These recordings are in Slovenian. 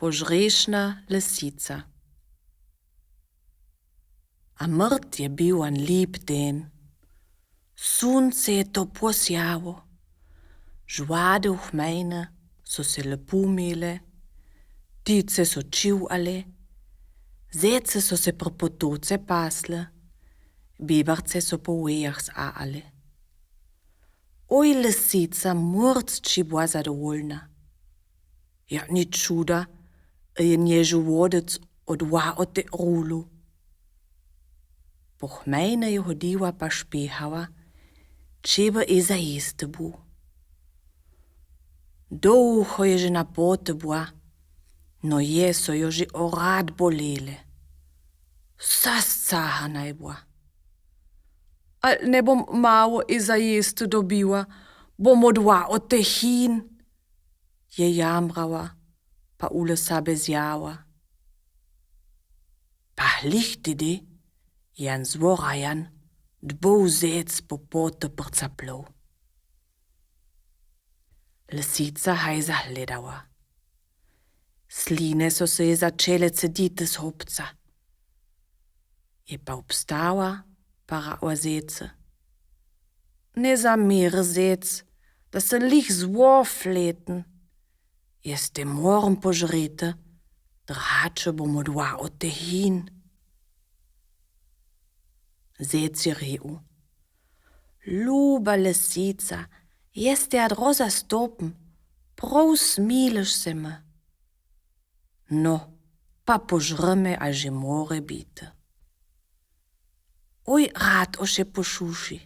Požrešna lisica. A mrt je bil en lep den. Sunce je to posjavo. Žvade v hmejne so se lepo mele, ptice so čivale, zece so se pri potoce pasle, bebarce so po vejah zaale. Oj, lisica mrtči bila zadovoljna. Ja, ni čuda, je nježu vodec odva od te rulu. Po hmejne je hodila pa špehava, čeba i za jeste bu. Dolho je že na pote bila, no je so jo že orad bolele. Zascahana je bila. Al ne bom malo i za jeste dobila, bom odva od te hin, je jamrala, pa ule sabe zjava. Pa lichtidi, Jan zvorajan, dbou zec po pote prcaplov. Lisica haj zahledala. Sline so se je začele cediti z hopca. Je pa obstala, pa rała zece. Ne zamir zec, da se lih zvorfleten. Jeste morgen požrete, drače bomo dva od te hin. Zec je rekel: Ljuba lisica, jeste ad roza stopen, prav smiliš se me. No, pa požreme, a že more biti. Oj, rad oše pošuši.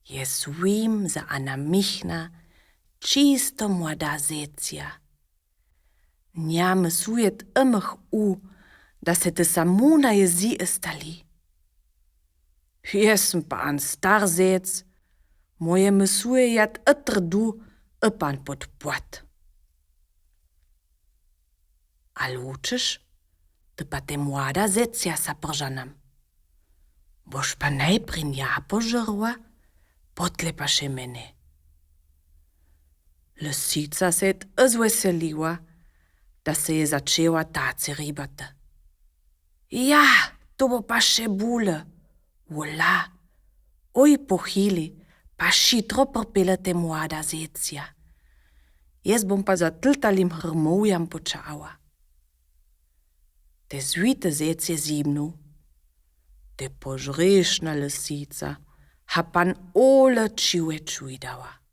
Je svim za Ana Michna, čisto mlada zecija. Njame sujet imah da se te samo na jezi stali. Jesem pa an star zec, moje me suje jad etrdu, pan pod pot. Al učeš, da pa te mlada zecija sa pržanam. Boš pa najprin ja požrla, potle pa še mene. Lisica se je zveseliła, da se je začela tace ribati. Ja, to bo pa še bule. Vola, oj pohili, pa šitro propelete mlada zecija. Jaz bom pa za tltalim hrmovjam počala. Te zvite zec je zimnu, te požrešna lisica, ha pan ole čive čujdava.